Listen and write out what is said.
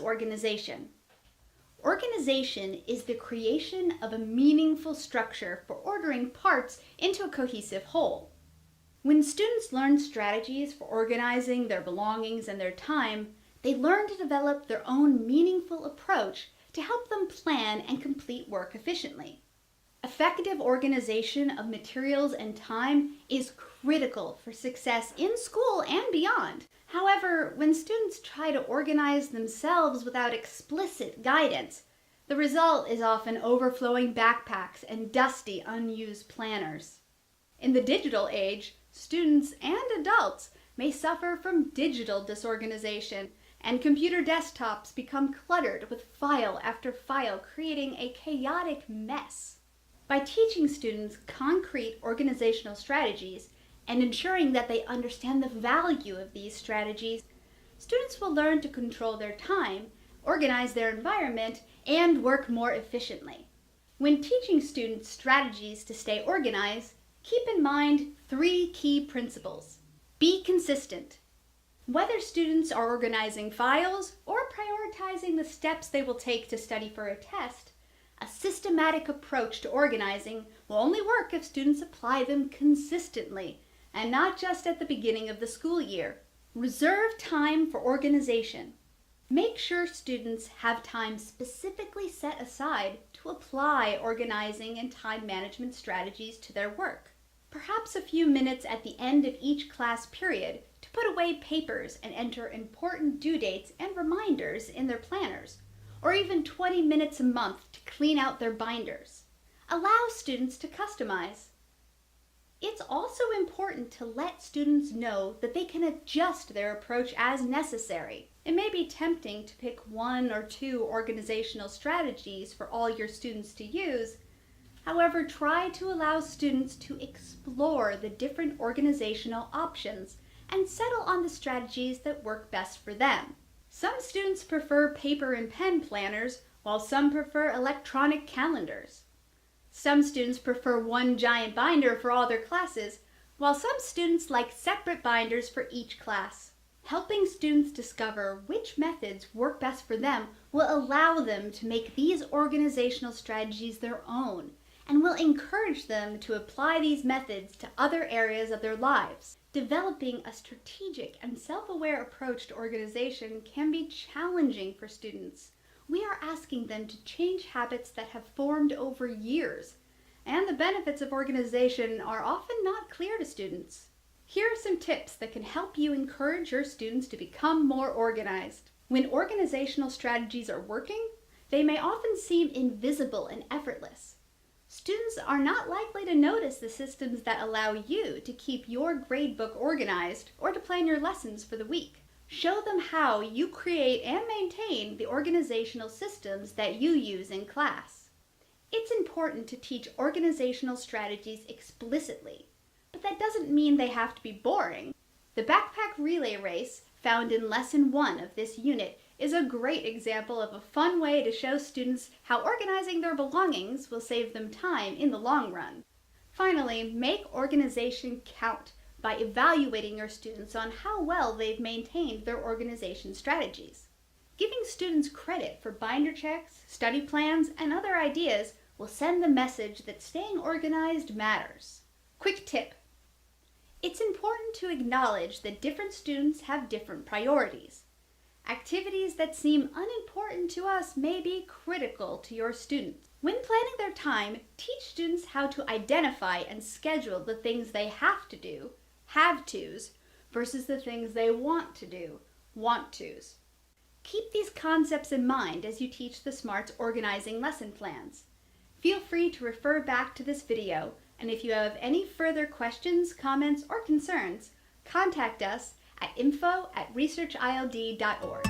organization? Organization is the creation of a meaningful structure for ordering parts into a cohesive whole. When students learn strategies for organizing their belongings and their time, they learn to develop their own meaningful approach to help them plan and complete work efficiently. Effective organization of materials and time is critical for success in school and beyond. However, when students try to organize themselves without explicit guidance, the result is often overflowing backpacks and dusty, unused planners. In the digital age, students and adults may suffer from digital disorganization, and computer desktops become cluttered with file after file, creating a chaotic mess. By teaching students concrete organizational strategies and ensuring that they understand the value of these strategies, students will learn to control their time, organize their environment, and work more efficiently. When teaching students strategies to stay organized, keep in mind 3 key principles. Be consistent. Whether students are organizing files or prioritizing the steps they will take to study for a test, a systematic approach to organizing will only work if students apply them consistently, and not just at the beginning of the school year. Reserve time for organization. Make sure students have time specifically set aside to apply organizing and time management strategies to their work. Perhaps a few minutes at the end of each class period to put away papers and enter important due dates and reminders in their planners, or even 20 minutes a month to clean out their binders. Allow students to customize. It's also important to let students know that they can adjust their approach as necessary. It may be tempting to pick 1 or 2 organizational strategies for all your students to use. However, try to allow students to explore the different organizational options and settle on the strategies that work best for them. Some students prefer paper and pen planners, while some prefer electronic calendars. Some students prefer one giant binder for all their classes, while some students like separate binders for each class. Helping students discover which methods work best for them will allow them to make these organizational strategies their own, and will encourage them to apply these methods to other areas of their lives. Developing a strategic and self-aware approach to organization can be challenging for students. We are asking them to change habits that have formed over years, and the benefits of organization are often not clear to students. Here are some tips that can help you encourage your students to become more organized. When organizational strategies are working, they may often seem invisible and effortless. Students are not likely to notice the systems that allow you to keep your gradebook organized or to plan your lessons for the week. Show them how you create and maintain the organizational systems that you use in class. It's important to teach organizational strategies explicitly, but that doesn't mean they have to be boring. The backpack relay race, found in Lesson 1 of this unit, is a great example of a fun way to show students how organizing their belongings will save them time in the long run. Finally, make organization count by evaluating your students on how well they've maintained their organization strategies. Giving students credit for binder checks, study plans, and other ideas will send the message that staying organized matters. Quick tip. It's important to acknowledge that different students have different priorities. Activities that seem unimportant to us may be critical to your students. When planning their time, teach students how to identify and schedule the things they have to do, have-tos, versus the things they want to do, want-tos. Keep these concepts in mind as you teach the SMARTS organizing lesson plans. Feel free to refer back to this video, and if you have any further questions, comments, or concerns, contact us at info@researchild.org.